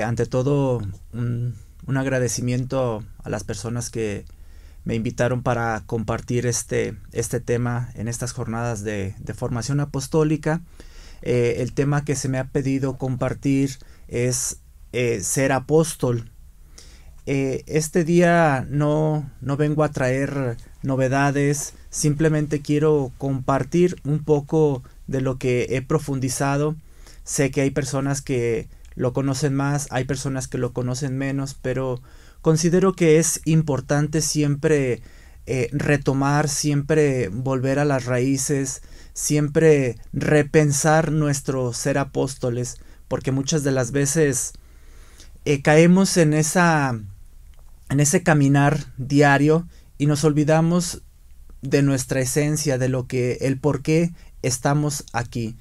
Ante todo, un agradecimiento a las personas que me invitaron para compartir este tema en estas jornadas de formación apostólica. El tema que se me ha pedido compartir es ser apóstol. Este día no vengo a traer novedades, simplemente quiero compartir un poco de lo que he profundizado. Sé que hay personas que lo conocen más, hay personas que lo conocen menos, pero considero que es importante siempre retomar, siempre volver a las raíces, siempre repensar nuestro ser apóstoles, porque muchas de las veces caemos en ese caminar diario y nos olvidamos de nuestra esencia, de lo que, el por qué estamos aquí.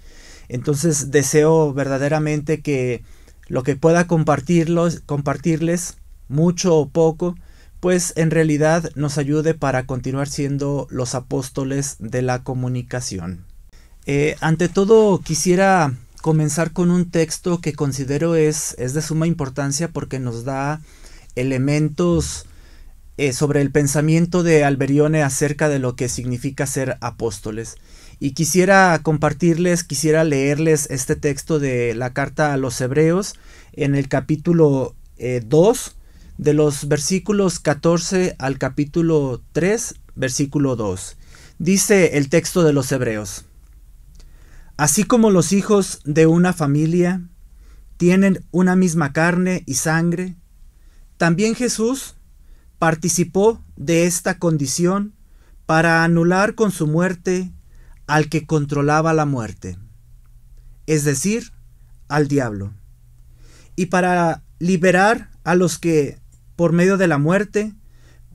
Entonces deseo verdaderamente que lo que pueda compartirles, mucho o poco, pues en realidad nos ayude para continuar siendo los apóstoles de la comunicación. Ante todo quisiera comenzar con un texto que considero es de suma importancia porque nos da elementos sobre el pensamiento de Alberione acerca de lo que significa ser apóstoles. Y quisiera leerles este texto de la carta a los Hebreos en el capítulo 2, de los versículos 14 al capítulo 3, versículo 2. Dice el texto de los Hebreos: así como los hijos de una familia tienen una misma carne y sangre, también Jesús participó de esta condición para anular con su muerte al que controlaba la muerte, es decir, al diablo, y para liberar a los que, por medio de la muerte,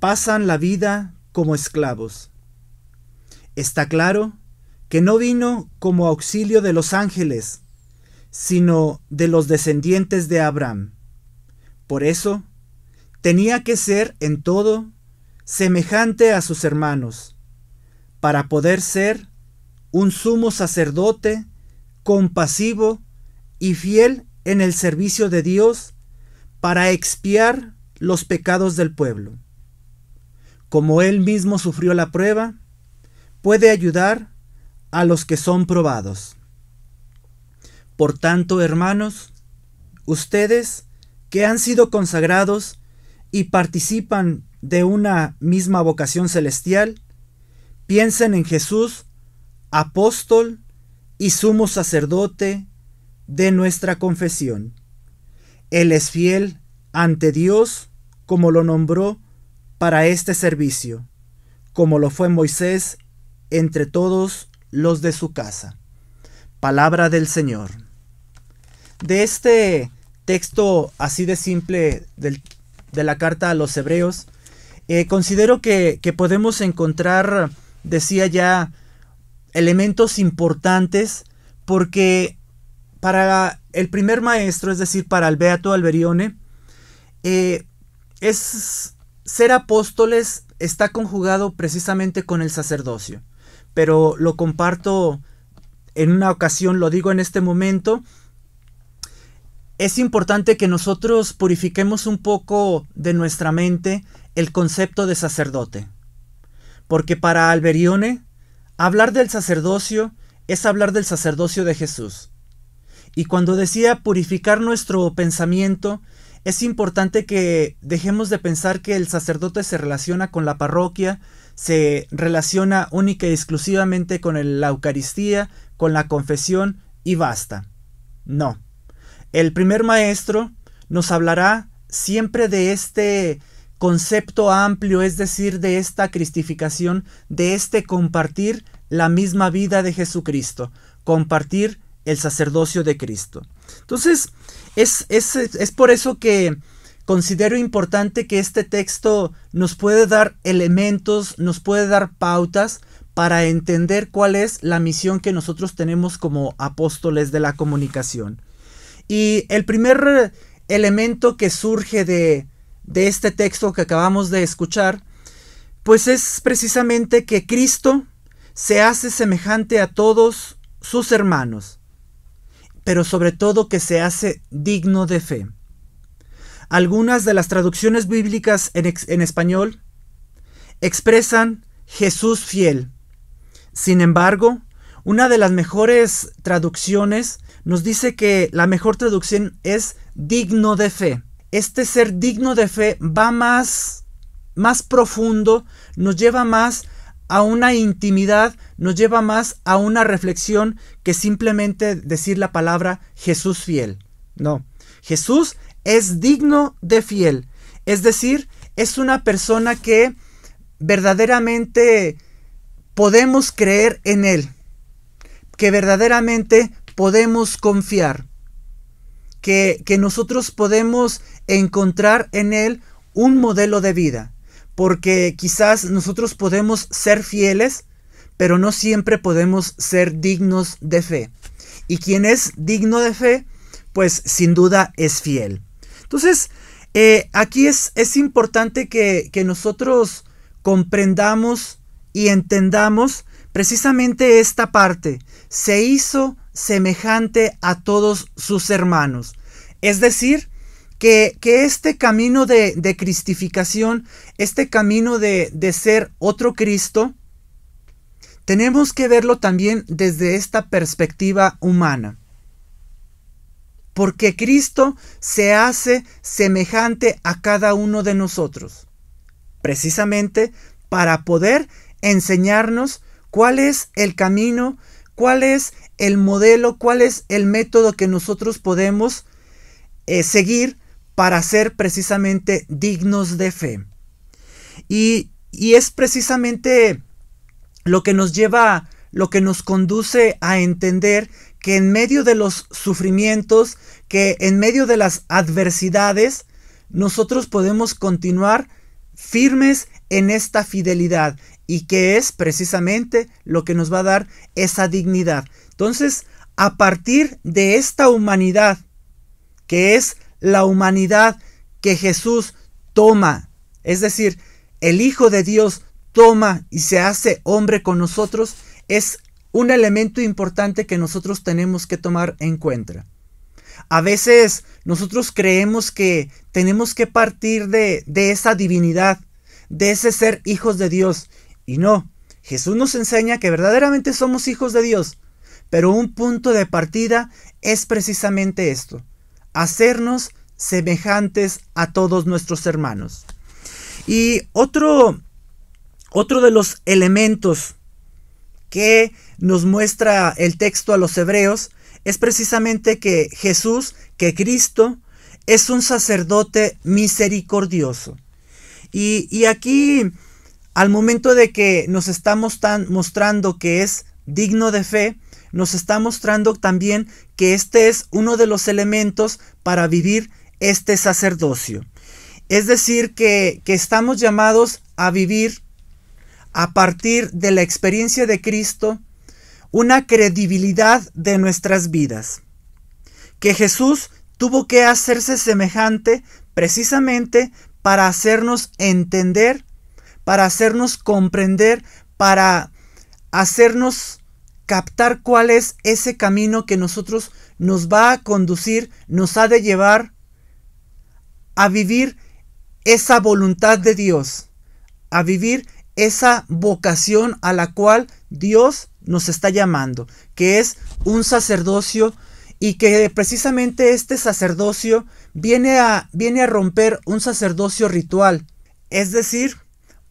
pasan la vida como esclavos. Está claro que no vino como auxilio de los ángeles, sino de los descendientes de Abraham. Por eso, tenía que ser en todo semejante a sus hermanos, para poder ser un sumo sacerdote compasivo y fiel en el servicio de Dios para expiar los pecados del pueblo. Como él mismo sufrió la prueba, puede ayudar a los que son probados. Por tanto, hermanos, ustedes que han sido consagrados y participan de una misma vocación celestial, piensen en Jesús, apóstol y sumo sacerdote de nuestra confesión. Él es fiel ante Dios como lo nombró para este servicio, como lo fue Moisés entre todos los de su casa. Palabra del Señor. De este texto así de simple de la carta a los Hebreos, considero que podemos encontrar, decía ya, elementos importantes, porque para el primer maestro, es decir, para el Beato Alberione, ser apóstoles está conjugado precisamente con el sacerdocio, pero lo comparto en una ocasión, lo digo en este momento. Es importante que nosotros purifiquemos un poco de nuestra mente el concepto de sacerdote, porque para Alberione hablar del sacerdocio es hablar del sacerdocio de Jesús. Y cuando decía purificar nuestro pensamiento, es importante que dejemos de pensar que el sacerdote se relaciona con la parroquia, se relaciona única y exclusivamente con la Eucaristía, con la confesión y basta. No. El primer maestro nos hablará siempre de este concepto amplio, es decir, de esta cristificación, de este compartir la misma vida de Jesucristo, compartir el sacerdocio de Cristo. Entonces, es por eso que considero importante que este texto nos puede dar elementos, nos puede dar pautas para entender cuál es la misión que nosotros tenemos como apóstoles de la comunicación. Y el primer elemento que surge de este texto que acabamos de escuchar, pues es precisamente que Cristo se hace semejante a todos sus hermanos, pero sobre todo que se hace digno de fe. Algunas de las traducciones bíblicas en español expresan Jesús fiel. Sin embargo, una de las mejores traducciones nos dice que la mejor traducción es digno de fe. Este ser digno de fe va más profundo, nos lleva más a una intimidad, nos lleva más a una reflexión que simplemente decir la palabra Jesús fiel. No, Jesús es digno de fiel, es decir, es una persona que verdaderamente podemos creer en Él, que verdaderamente podemos confiar, que nosotros podemos encontrar en Él un modelo de vida, porque quizás nosotros podemos ser fieles, pero no siempre podemos ser dignos de fe. Y quien es digno de fe, pues sin duda es fiel. Entonces, aquí es importante que nosotros comprendamos y entendamos precisamente esta parte. Se hizo semejante a todos sus hermanos. Es decir, que este camino de cristificación, este camino de ser otro Cristo, tenemos que verlo también desde esta perspectiva humana. Porque Cristo se hace semejante a cada uno de nosotros, precisamente para poder enseñarnos cuál es el camino, cuál es el modelo, cuál es el método que nosotros podemos seguir para ser precisamente dignos de fe. Y es precisamente lo que nos lleva, lo que nos conduce a entender que en medio de los sufrimientos, que en medio de las adversidades, nosotros podemos continuar firmes en esta fidelidad, y que es precisamente lo que nos va a dar esa dignidad. Entonces, a partir de esta humanidad, que es la humanidad que Jesús toma, es decir, el Hijo de Dios toma y se hace hombre con nosotros, es un elemento importante que nosotros tenemos que tomar en cuenta. A veces nosotros creemos que tenemos que partir de esa divinidad, de ese ser hijos de Dios. Y no, Jesús nos enseña que verdaderamente somos hijos de Dios. Pero un punto de partida es precisamente esto: hacernos semejantes a todos nuestros hermanos. Y otro de los elementos que nos muestra el texto a los hebreos es precisamente que Jesús, que Cristo, es un sacerdote misericordioso. Y aquí, al momento de que nos está mostrando que es digno de fe, nos está mostrando también que este es uno de los elementos para vivir este sacerdocio. Es decir, que estamos llamados a vivir a partir de la experiencia de Cristo una credibilidad de nuestras vidas. Que Jesús tuvo que hacerse semejante precisamente para hacernos entender, para hacernos comprender, para hacernos captar cuál es ese camino que nosotros nos va a conducir, nos ha de llevar a vivir esa voluntad de Dios, a vivir esa vocación a la cual Dios nos está llamando, que es un sacerdocio, y que precisamente este sacerdocio viene a romper un sacerdocio ritual, es decir,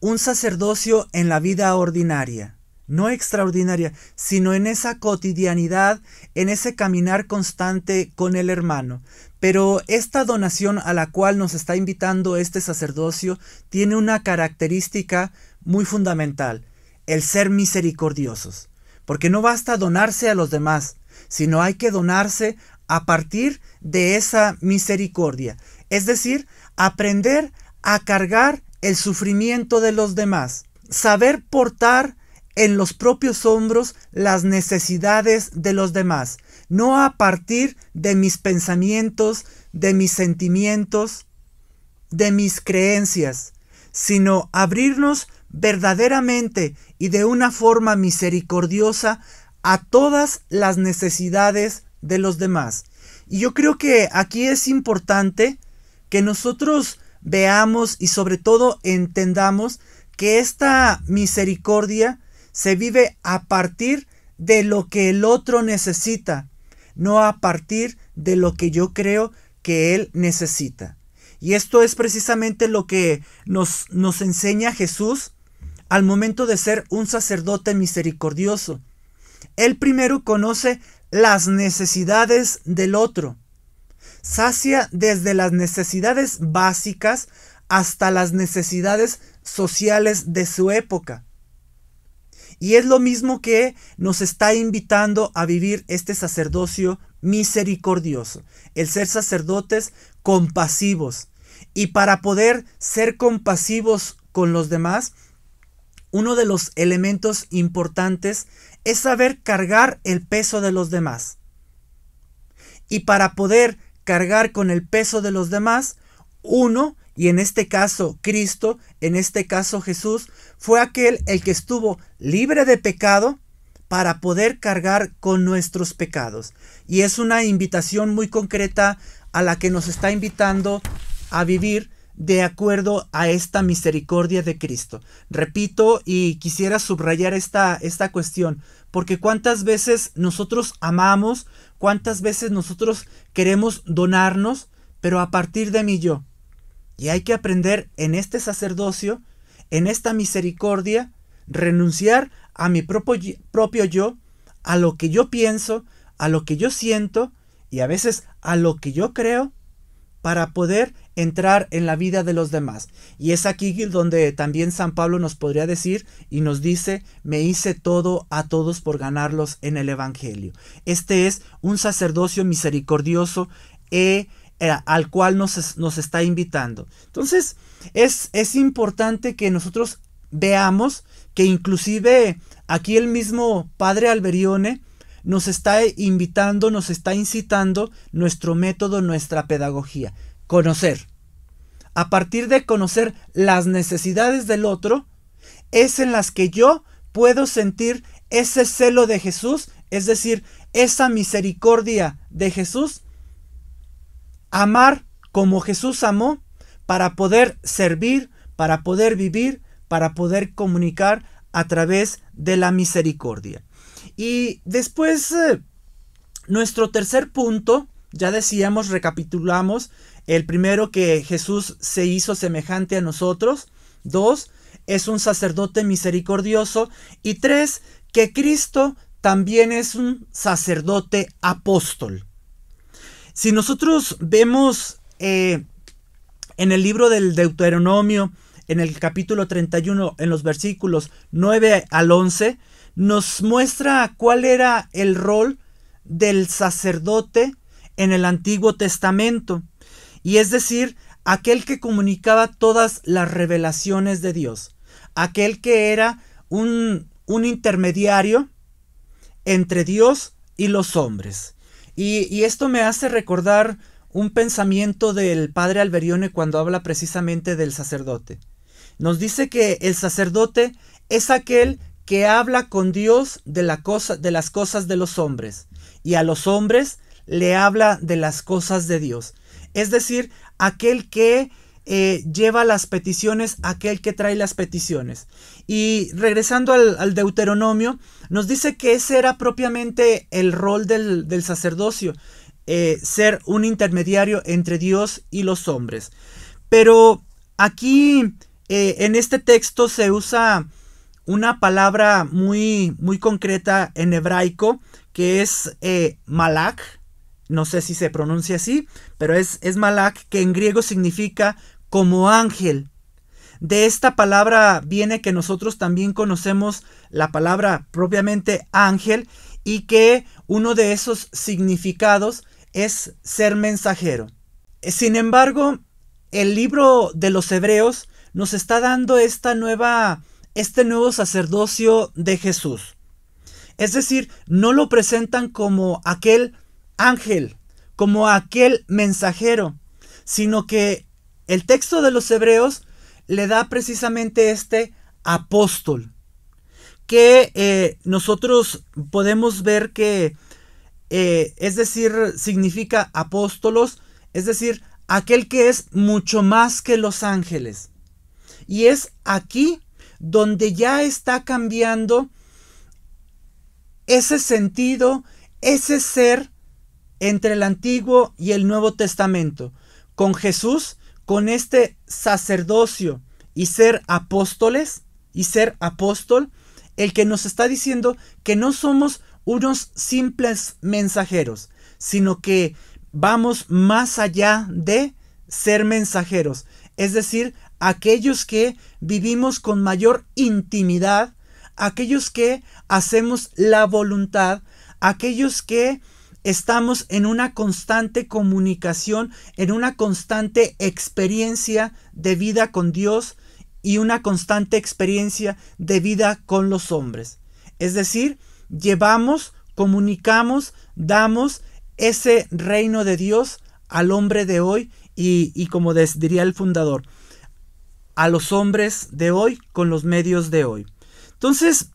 un sacerdocio en la vida ordinaria, no extraordinaria, sino en esa cotidianidad, en ese caminar constante con el hermano. Pero esta donación a la cual nos está invitando este sacerdocio tiene una característica muy fundamental: el ser misericordiosos. Porque no basta donarse a los demás, sino hay que donarse a partir de esa misericordia. Es decir, aprender a cargar el sufrimiento de los demás, saber portar en los propios hombros las necesidades de los demás, no a partir de mis pensamientos, de mis sentimientos, de mis creencias, sino abrirnos verdaderamente y de una forma misericordiosa a todas las necesidades de los demás. Y yo creo que aquí es importante que nosotros veamos y sobre todo entendamos que esta misericordia se vive a partir de lo que el otro necesita, no a partir de lo que yo creo que él necesita. Y esto es precisamente lo que nos enseña Jesús al momento de ser un sacerdote misericordioso. Él primero conoce las necesidades del otro. Sacia desde las necesidades básicas hasta las necesidades sociales de su época. Y es lo mismo que nos está invitando a vivir este sacerdocio misericordioso, el ser sacerdotes compasivos. Y para poder ser compasivos con los demás, uno de los elementos importantes es saber cargar el peso de los demás. Y para poder cargar con el peso de los demás, uno, y en este caso Cristo, en este caso Jesús, fue aquel el que estuvo libre de pecado para poder cargar con nuestros pecados. Y es una invitación muy concreta a la que nos está invitando a vivir de acuerdo a esta misericordia de Cristo. Repito y quisiera subrayar esta cuestión, porque cuántas veces nosotros amamos, cuántas veces nosotros queremos donarnos, pero a partir de mi yo. Y hay que aprender en este sacerdocio, en esta misericordia, renunciar a mi propio yo, a lo que yo pienso, a lo que yo siento y a veces a lo que yo creo, para poder entrar en la vida de los demás. Y es aquí donde también San Pablo nos podría decir y nos dice: me hice todo a todos por ganarlos en el Evangelio. Este es un sacerdocio misericordioso al cual nos está invitando. Entonces es importante que nosotros veamos que inclusive aquí el mismo Padre Alberione nos está invitando, nos está incitando nuestro método, nuestra pedagogía. Conocer. A partir de conocer las necesidades del otro, es en las que yo puedo sentir ese celo de Jesús, es decir, esa misericordia de Jesús, amar como Jesús amó, para poder servir, para poder vivir, para poder comunicar a través de la misericordia. Y después, nuestro tercer punto, ya decíamos, recapitulamos, el primero, que Jesús se hizo semejante a nosotros. 2, es un sacerdote misericordioso. Y 3, que Cristo también es un sacerdote apóstol. Si nosotros vemos en el libro del Deuteronomio, en el capítulo 31, en los versículos 9 al 11, nos muestra cuál era el rol del sacerdote en el Antiguo Testamento. Y es decir, aquel que comunicaba todas las revelaciones de Dios. Aquel que era un intermediario entre Dios y los hombres. Y esto me hace recordar un pensamiento del Padre Alberione cuando habla precisamente del sacerdote. Nos dice que el sacerdote es aquel que habla con Dios de las cosas de los hombres, y a los hombres le habla de las cosas de Dios. Es decir, aquel que lleva las peticiones, aquel que trae las peticiones. Y regresando al Deuteronomio, nos dice que ese era propiamente el rol del sacerdocio, ser un intermediario entre Dios y los hombres. Pero aquí en este texto se usa una palabra muy, muy concreta en hebraico, que es malach. No sé si se pronuncia así, pero es malach, que en griego significa como ángel. De esta palabra viene que nosotros también conocemos la palabra propiamente ángel, y que uno de esos significados es ser mensajero. Sin embargo, el libro de los Hebreos nos está dando este nuevo sacerdocio de Jesús. Es decir, no lo presentan como aquel ángel, como aquel mensajero, sino que el texto de los Hebreos le da precisamente este apóstol, que nosotros podemos ver que, es decir, significa apóstolos, es decir, aquel que es mucho más que los ángeles. Y es aquí donde ya está cambiando ese sentido, ese ser entre el Antiguo y el Nuevo Testamento. Con Jesús, con este sacerdocio y ser apóstoles y ser apóstol, el que nos está diciendo que no somos unos simples mensajeros, sino que vamos más allá de ser mensajeros, es decir, aquellos que vivimos con mayor intimidad, aquellos que hacemos la voluntad, aquellos que estamos en una constante comunicación, en una constante experiencia de vida con Dios y una constante experiencia de vida con los hombres. Es decir, llevamos, comunicamos, damos ese reino de Dios al hombre de hoy y como diría el fundador, a los hombres de hoy con los medios de hoy. Entonces,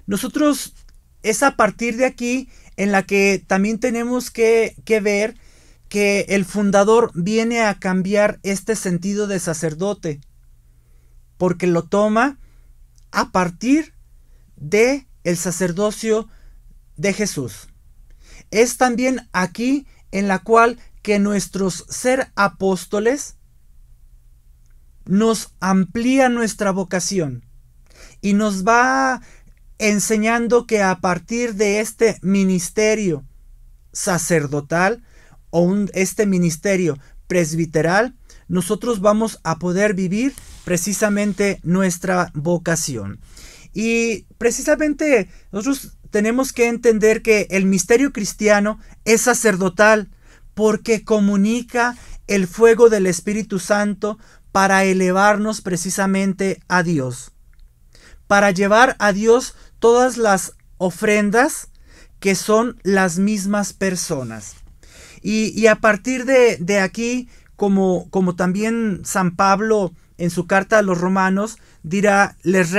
nosotros es a partir de aquí en la que también tenemos que ver que el fundador viene a cambiar este sentido de sacerdote, porque lo toma a partir de el sacerdocio de Jesús. Es también aquí en la cual que nuestros ser apóstoles nos amplía nuestra vocación y nos va enseñando que a partir de este ministerio sacerdotal o este ministerio presbiteral, nosotros vamos a poder vivir precisamente nuestra vocación. Y precisamente nosotros tenemos que entender que el misterio cristiano es sacerdotal porque comunica el fuego del Espíritu Santo para elevarnos precisamente a Dios, para llevar a Dios todas las ofrendas que son las mismas personas. Y a partir de aquí, como también San Pablo en su carta a los romanos dirá, les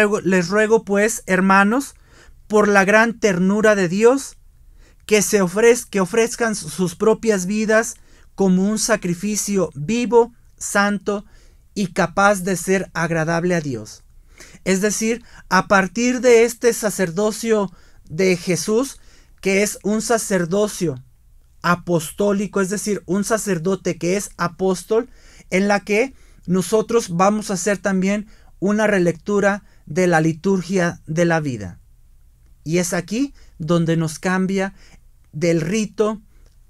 ruego pues, hermanos, por la gran ternura de Dios, que ofrezcan sus propias vidas como un sacrificio vivo, santo y capaz de ser agradable a Dios. Es decir, a partir de este sacerdocio de Jesús, que es un sacerdocio apostólico, es decir, un sacerdote que es apóstol, en la que nosotros vamos a hacer también una relectura de la liturgia de la vida. Y es aquí donde nos cambia del rito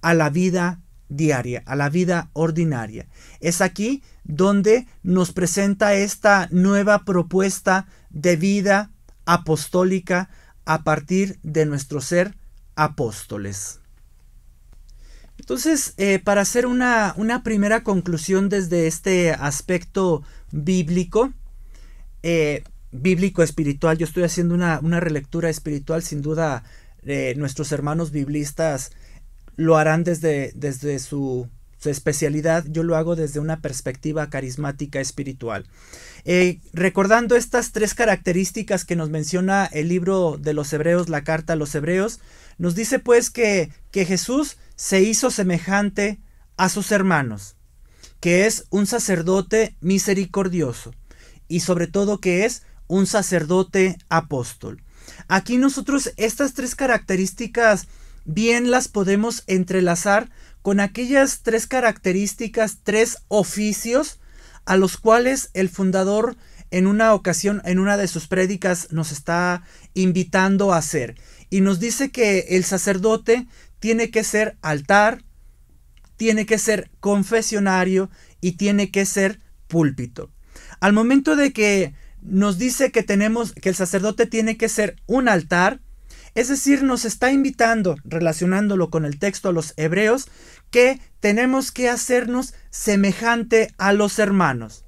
a la vida diaria, a la vida ordinaria. Es aquí donde nos presenta esta nueva propuesta de vida apostólica a partir de nuestro ser apóstoles. Entonces, para hacer una primera conclusión desde este aspecto bíblico, bíblico espiritual, yo estoy haciendo una relectura espiritual, sin duda nuestros hermanos biblistas lo harán desde su especialidad, yo lo hago desde una perspectiva carismática espiritual. Recordando estas tres características que nos menciona el libro de los Hebreos, la carta a los Hebreos, nos dice pues que Jesús se hizo semejante a sus hermanos, que es un sacerdote misericordioso y sobre todo que es un sacerdote apóstol. Aquí nosotros estas tres características bien las podemos entrelazar con aquellas tres características, tres oficios a los cuales el fundador en una ocasión, en una de sus prédicas, nos está invitando a hacer. Y nos dice que el sacerdote tiene que ser altar, tiene que ser confesionario y tiene que ser púlpito. Al momento de que nos dice que el sacerdote tiene que ser un altar, es decir, nos está invitando, relacionándolo con el texto a los Hebreos, que tenemos que hacernos semejante a los hermanos.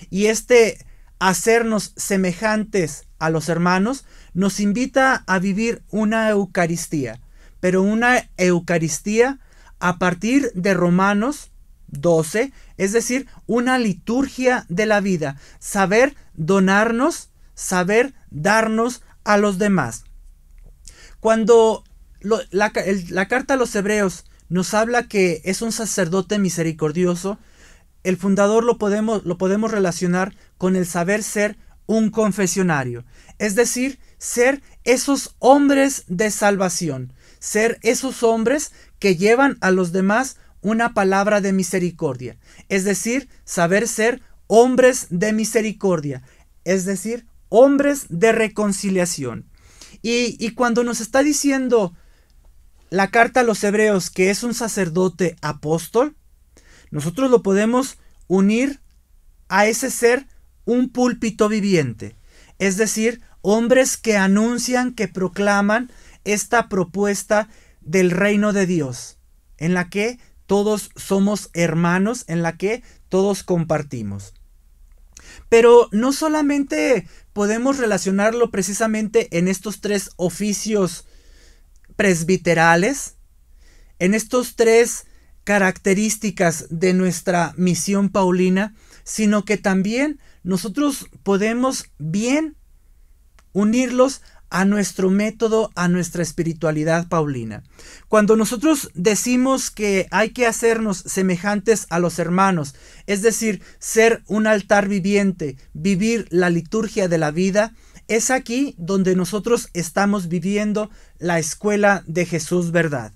Y este hacernos semejantes a los hermanos nos invita a vivir una Eucaristía, pero una Eucaristía a partir de Romanos 12, es decir, una liturgia de la vida, saber donarnos, saber darnos a los demás. Cuando la carta a los Hebreos nos habla que es un sacerdote misericordioso, el fundador lo podemos relacionar con el saber ser un confesionario, es decir, ser esos hombres de salvación, ser esos hombres que llevan a los demás una palabra de misericordia, es decir, saber ser hombres de misericordia, es decir, hombres de reconciliación. Y cuando nos está diciendo la carta a los hebreos que es un sacerdote apóstol, nosotros lo podemos unir a ese ser un púlpito viviente, es decir, hombres que anuncian, que proclaman esta propuesta del reino de Dios, en la que todos somos hermanos, en la que todos compartimos. Pero no solamente podemos relacionarlo precisamente en estos tres oficios presbiterales, en estos tres características de nuestra misión paulina, sino que también nosotros podemos bien unirlos a nuestro método, a nuestra espiritualidad paulina. Cuando nosotros decimos que hay que hacernos semejantes a los hermanos, es decir, ser un altar viviente, vivir la liturgia de la vida, es aquí donde nosotros estamos viviendo la escuela de Jesús, ¿verdad?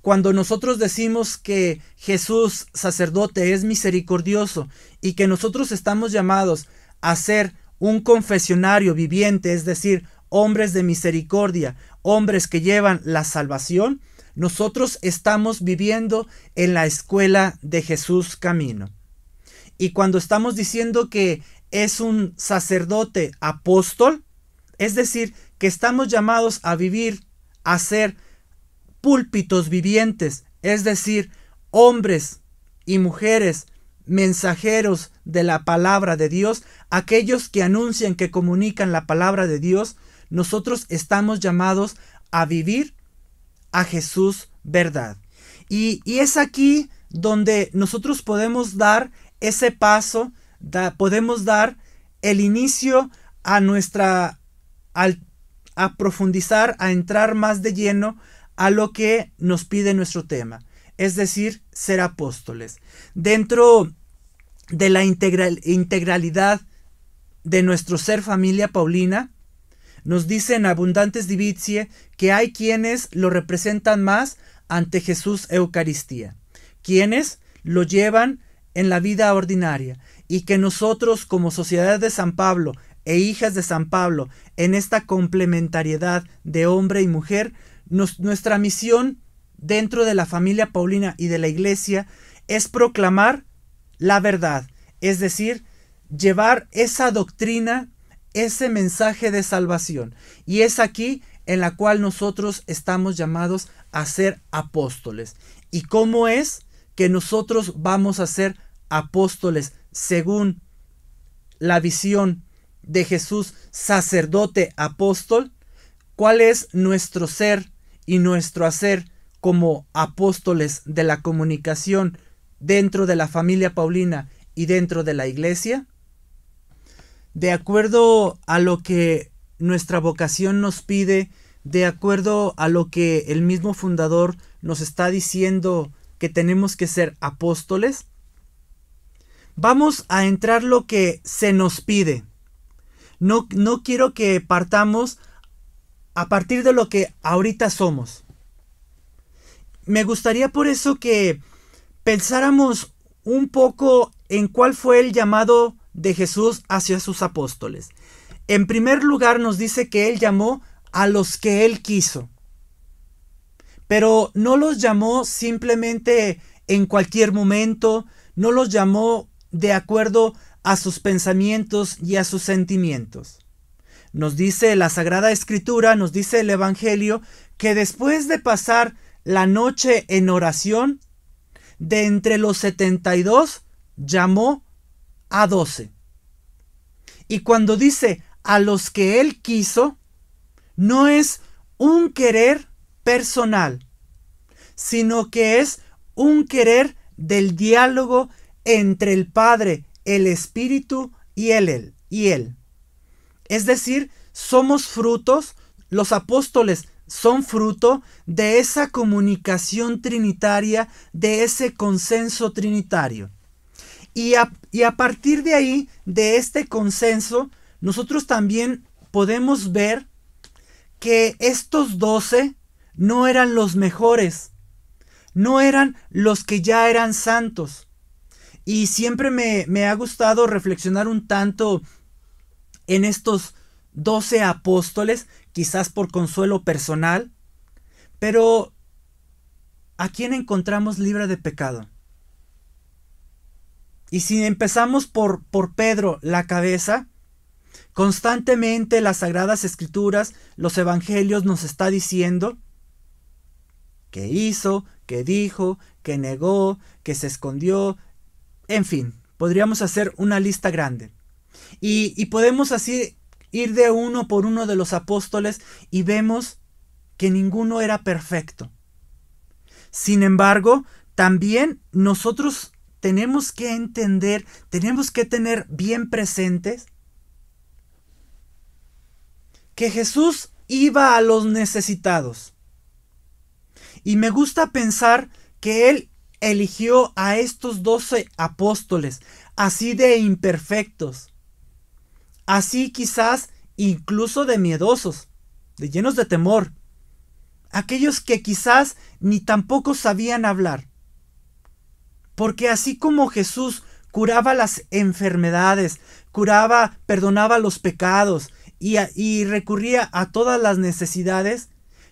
Cuando nosotros decimos que Jesús, sacerdote, es misericordioso y que nosotros estamos llamados a ser un confesionario viviente, es decir, hombres de misericordia, hombres que llevan la salvación, nosotros estamos viviendo en la escuela de Jesús camino. Y cuando estamos diciendo que es un sacerdote apóstol, es decir, que estamos llamados a vivir, a ser púlpitos vivientes, es decir, hombres y mujeres mensajeros de la palabra de Dios, aquellos que anuncian, que comunican la palabra de Dios, nosotros estamos llamados a vivir a Jesús, ¿verdad? Y es aquí donde nosotros podemos dar ese paso, podemos dar el inicio a a profundizar, a entrar más de lleno a lo que nos pide nuestro tema, es decir, ser apóstoles. Dentro de la integralidad de nuestro ser familia paulina, nos dice en Abundantes Divitiae que hay quienes lo representan más ante Jesús Eucaristía, quienes lo llevan en la vida ordinaria, y que nosotros como sociedad de San Pablo e hijas de San Pablo, en esta complementariedad de hombre y mujer, nuestra misión dentro de la familia paulina y de la iglesia es proclamar la verdad, es decir, llevar esa doctrina, ese mensaje de salvación. Y es aquí en la cual nosotros estamos llamados a ser apóstoles. ¿Y cómo es que nosotros vamos a ser apóstoles según la visión de Jesús, sacerdote apóstol? ¿Cuál es nuestro ser y nuestro hacer como apóstoles de la comunicación dentro de la familia paulina y dentro de la iglesia? De acuerdo a lo que nuestra vocación nos pide, de acuerdo a lo que el mismo fundador nos está diciendo que tenemos que ser apóstoles, vamos a entrar lo que se nos pide. No quiero que partamos a partir de lo que ahorita somos. Me gustaría por eso que pensáramos un poco en cuál fue el llamado de Jesús hacia sus apóstoles. En primer lugar nos dice que Él llamó a los que Él quiso. Pero no los llamó simplemente en cualquier momento, no los llamó de acuerdo a sus pensamientos y a sus sentimientos. Nos dice la Sagrada Escritura, nos dice el Evangelio, que después de pasar la noche en oración, de entre los 72 llamó a 12. Y cuando dice a los que Él quiso, no es un querer personal, sino que es un querer del diálogo entre el Padre, el Espíritu y Él. Es decir, somos frutos, los apóstoles son fruto de esa comunicación trinitaria, de ese consenso trinitario. Y a partir de ahí, de este consenso, nosotros también podemos ver que estos 12 no eran los mejores, no eran los que ya eran santos. Y siempre me ha gustado reflexionar un tanto en estos 12 apóstoles, quizás por consuelo personal, pero ¿a quién encontramos libre de pecado? Y si empezamos por Pedro, la cabeza, constantemente las Sagradas Escrituras, los Evangelios nos está diciendo que hizo, que dijo, que negó, que se escondió, en fin, podríamos hacer una lista grande. Y podemos así ir de uno por uno de los apóstoles y vemos que ninguno era perfecto. Sin embargo, también nosotros tenemos que entender, tenemos que tener bien presentes que Jesús iba a los necesitados. Y me gusta pensar que Él eligió a estos 12 apóstoles, así de imperfectos, así quizás incluso de miedosos, de llenos de temor, aquellos que quizás ni tampoco sabían hablar. Porque así como Jesús curaba las enfermedades, perdonaba los pecados y recurría a todas las necesidades,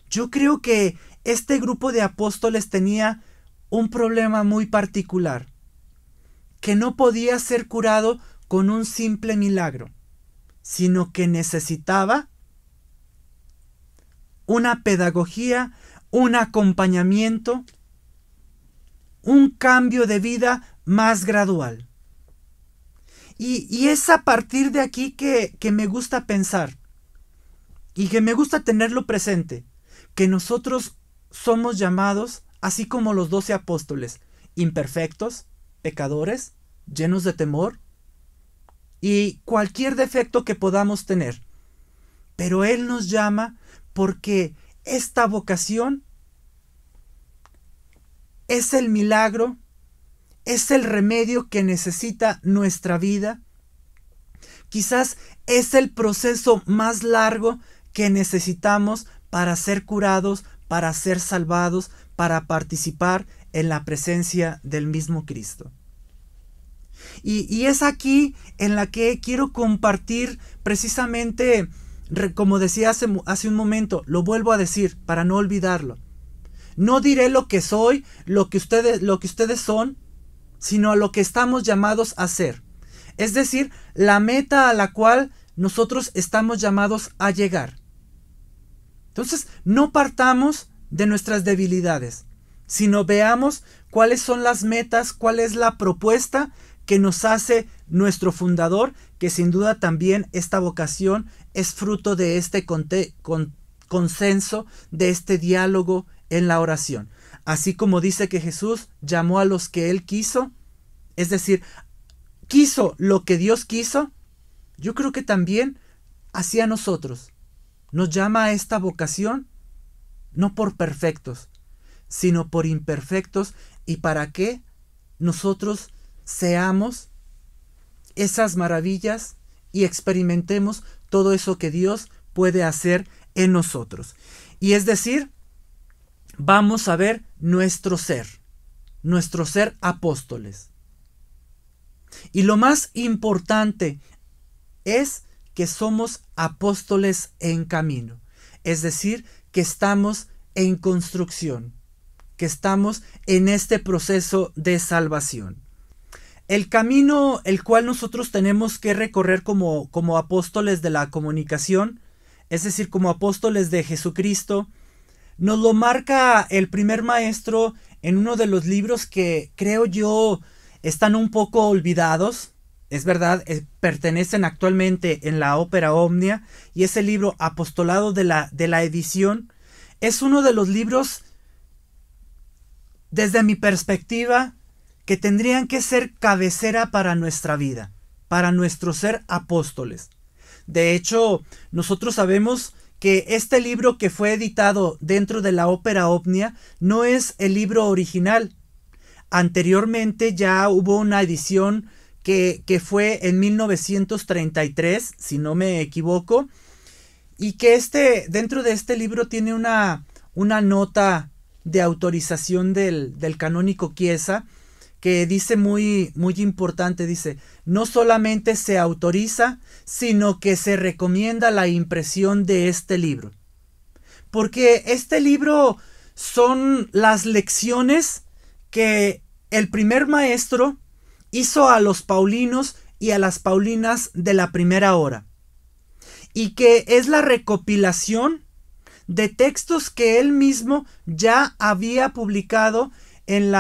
yo creo que este grupo de apóstoles tenía un problema muy particular, que no podía ser curado con un simple milagro, sino que necesitaba una pedagogía, un acompañamiento, un cambio de vida más gradual. Y es a partir de aquí que me gusta pensar y que me gusta tenerlo presente, que nosotros somos llamados, así como los 12 apóstoles, imperfectos, pecadores, llenos de temor y cualquier defecto que podamos tener. Pero Él nos llama porque esta vocación es el milagro, es el remedio que necesita nuestra vida. Quizás es el proceso más largo que necesitamos para ser curados, para ser salvados, para participar en la presencia del mismo Cristo. Y es aquí en la que quiero compartir precisamente, como decía hace un momento, lo vuelvo a decir para no olvidarlo. No diré lo que soy, lo que ustedes son, sino a lo que estamos llamados a ser. Es decir, la meta a la cual nosotros estamos llamados a llegar. Entonces, no partamos de nuestras debilidades, sino veamos cuáles son las metas, cuál es la propuesta que nos hace nuestro fundador, que sin duda también esta vocación es fruto de este consenso, de este diálogo en la oración. Así como dice que Jesús llamó a los que Él quiso, es decir, quiso lo que Dios quiso, yo creo que también hacia nosotros nos llama a esta vocación, no por perfectos, sino por imperfectos, y para que nosotros seamos esas maravillas y experimentemos todo eso que Dios puede hacer en nosotros. Y es decir, vamos a ver nuestro ser apóstoles. Y lo más importante es que somos apóstoles en camino, es decir, que estamos en construcción, que estamos en este proceso de salvación. El camino el cual nosotros tenemos que recorrer como apóstoles de la comunicación, es decir, como apóstoles de Jesucristo, nos lo marca el primer maestro en uno de los libros que creo yo están un poco olvidados. Es verdad, pertenecen actualmente en la Ópera Omnia, y ese libro Apostolado de la Edición es uno de los libros, desde mi perspectiva, que tendrían que ser cabecera para nuestra vida, para nuestro ser apóstoles. De hecho, nosotros sabemos que este libro que fue editado dentro de la Ópera Omnia no es el libro original. Anteriormente ya hubo una edición que fue en 1933, si no me equivoco, y que dentro de este libro tiene una nota de autorización del canónico Chiesa, que dice muy importante, dice: no solamente se autoriza, sino que se recomienda la impresión de este libro. Porque este libro son las lecciones que el primer maestro hizo a los paulinos y a las paulinas de la primera hora. Y que es la recopilación de textos que él mismo ya había publicado en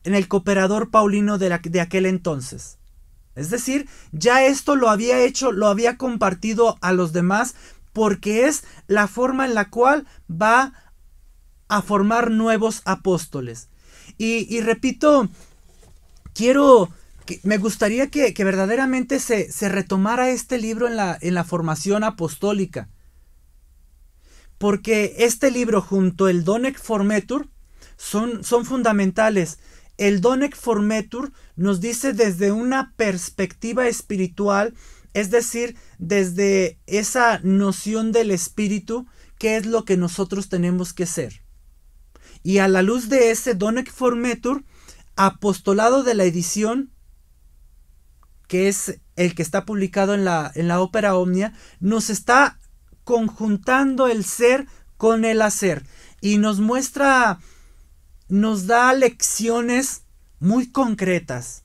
el Cooperador Paulino de aquel entonces. Es decir, ya esto lo había hecho, lo había compartido a los demás, porque es la forma en la cual va a formar nuevos apóstoles. Y repito, me gustaría que verdaderamente se retomara este libro en la formación apostólica. Porque este libro junto el Donec Formetur son fundamentales. El Donec Formetur nos dice desde una perspectiva espiritual, es decir, desde esa noción del espíritu, qué es lo que nosotros tenemos que ser. Y a la luz de ese Donec Formetur, Apostolado de la Edición, que es el que está publicado en la Ópera Omnia, nos está conjuntando el ser con el hacer y nos da lecciones muy concretas,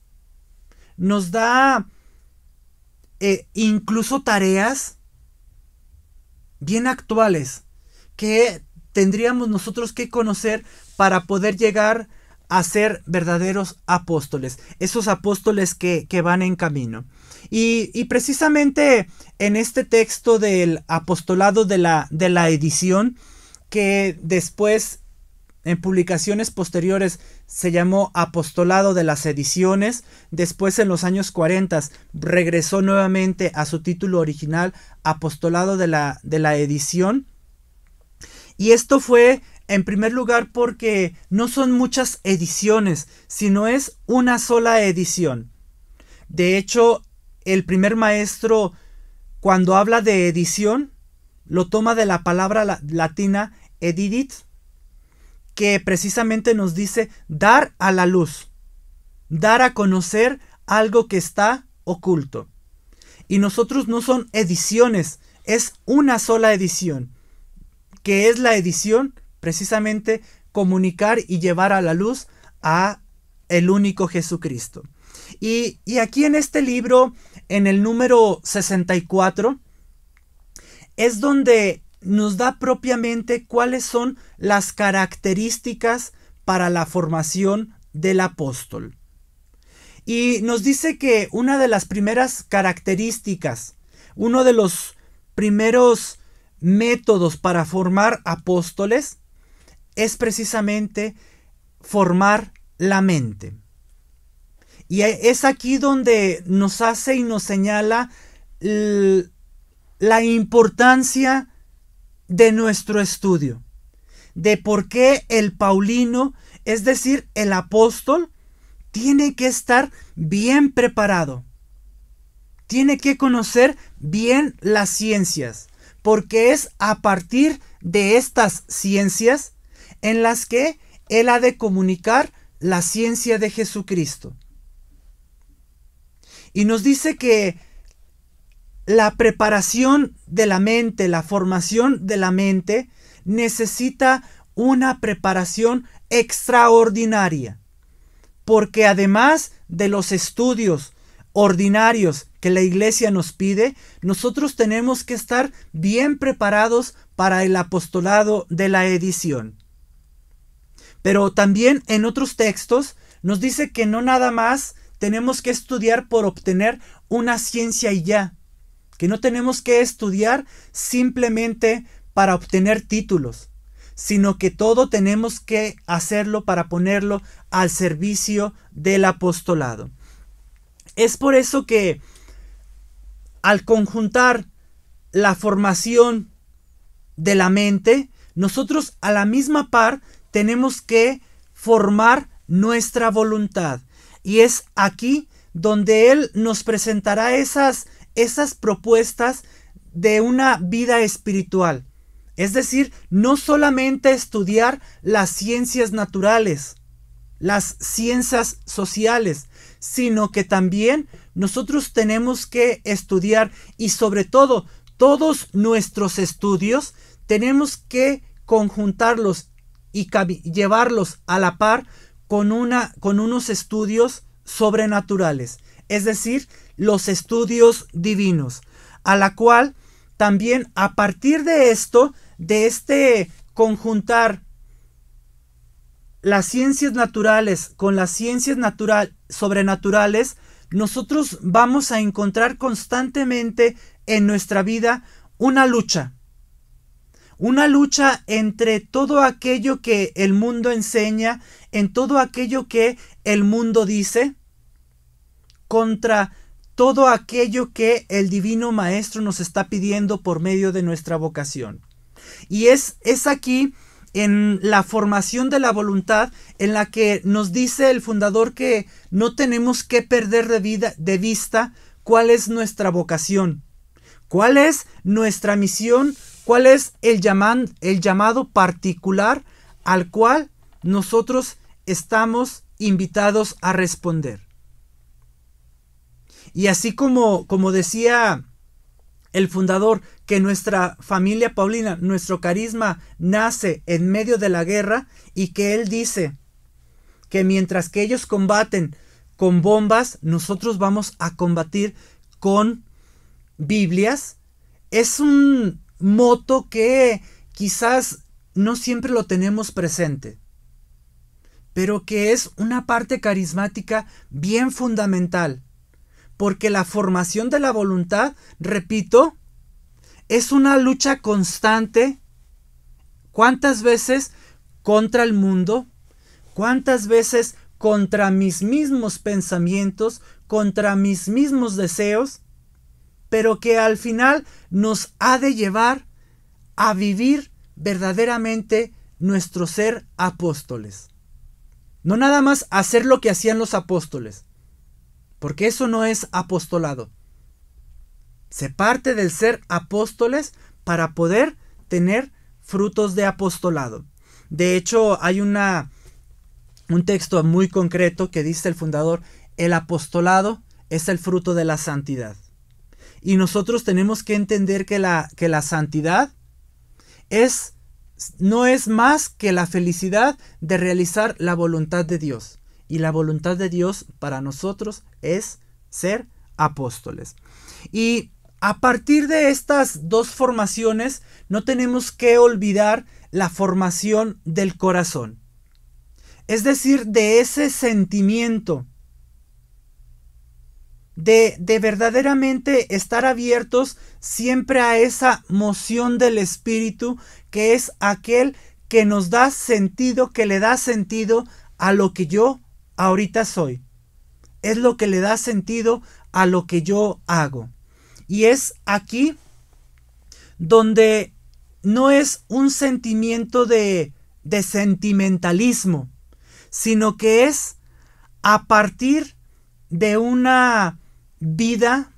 nos da incluso tareas bien actuales que tendríamos nosotros que conocer para poder llegar a ser verdaderos apóstoles, esos apóstoles que van en camino. Y precisamente en este texto del apostolado de la edición, que después en publicaciones posteriores se llamó Apostolado de las Ediciones, después en los años 40 regresó nuevamente a su título original, Apostolado de la Edición. Y esto fue en primer lugar porque no son muchas ediciones, sino es una sola edición. De hecho, el primer maestro, cuando habla de edición, lo toma de la palabra latina edidit, que precisamente nos dice dar a la luz, dar a conocer algo que está oculto. Y nosotros no son ediciones, es una sola edición, que es la edición precisamente comunicar y llevar a la luz a el único Jesucristo. Y aquí en este libro, en el número 64, es donde nos da propiamente cuáles son las características para la formación del apóstol. Y nos dice que una de las primeras características, uno de los primeros métodos para formar apóstoles, es precisamente formar la mente. Y es aquí donde nos hace y nos señala la importancia de nuestro estudio, de por qué el paulino, es decir, el apóstol, tiene que estar bien preparado, tiene que conocer bien las ciencias, porque es a partir de estas ciencias en las que él ha de comunicar la ciencia de Jesucristo. Y nos dice que la preparación de la mente, la formación de la mente, necesita una preparación extraordinaria. Porque además de los estudios ordinarios que la Iglesia nos pide, nosotros tenemos que estar bien preparados para el apostolado de la edición. Pero también en otros textos nos dice que no nada más tenemos que estudiar por obtener una ciencia y ya, que no tenemos que estudiar simplemente para obtener títulos, sino que todo tenemos que hacerlo para ponerlo al servicio del apostolado. Es por eso que al conjuntar la formación de la mente, nosotros a la misma par tenemos que formar nuestra voluntad. Y es aquí donde Él nos presentará esas propuestas de una vida espiritual. Es decir, no solamente estudiar las ciencias naturales, las ciencias sociales, sino que también nosotros tenemos que estudiar, y sobre todo todos nuestros estudios tenemos que conjuntarlos y llevarlos a la par con unos estudios sobrenaturales, es decir, los estudios divinos, a la cual también a partir de esto, de este conjuntar las ciencias naturales con las ciencias sobrenaturales, nosotros vamos a encontrar constantemente en nuestra vida una lucha entre todo aquello que el mundo enseña, en todo aquello que el mundo dice, contra todo aquello que el Divino Maestro nos está pidiendo por medio de nuestra vocación. Y es aquí, en la formación de la voluntad, en la que nos dice el fundador que no tenemos que perder de vista cuál es nuestra vocación, cuál es nuestra misión, cuál es el llamado particular al cual nosotros estamos invitados a responder. Y así como decía el fundador, que nuestra familia paulina, nuestro carisma, nace en medio de la guerra, y que él dice que mientras que ellos combaten con bombas, nosotros vamos a combatir con Biblias. Es un moto que quizás no siempre lo tenemos presente, pero que es una parte carismática bien fundamental, porque la formación de la voluntad, repito, es una lucha constante. ¿Cuántas veces contra el mundo? ¿Cuántas veces contra mis mismos pensamientos, contra mis mismos deseos? Pero que al final nos ha de llevar a vivir verdaderamente nuestro ser apóstoles. No nada más hacer lo que hacían los apóstoles, porque eso no es apostolado. Se parte del ser apóstoles para poder tener frutos de apostolado. De hecho, hay un texto muy concreto que dice el fundador: el apostolado es el fruto de la santidad. Y nosotros tenemos que entender que la santidad no es más que la felicidad de realizar la voluntad de Dios. Y la voluntad de Dios para nosotros es ser apóstoles. Y a partir de estas dos formaciones, no tenemos que olvidar la formación del corazón. Es decir, de ese sentimiento de verdaderamente estar abiertos siempre a esa moción del Espíritu, que es aquel que nos da sentido, que le da sentido a lo que yo ahorita soy. Es lo que le da sentido a lo que yo hago. Y es aquí donde no es un sentimiento de sentimentalismo, sino que es a partir de una vida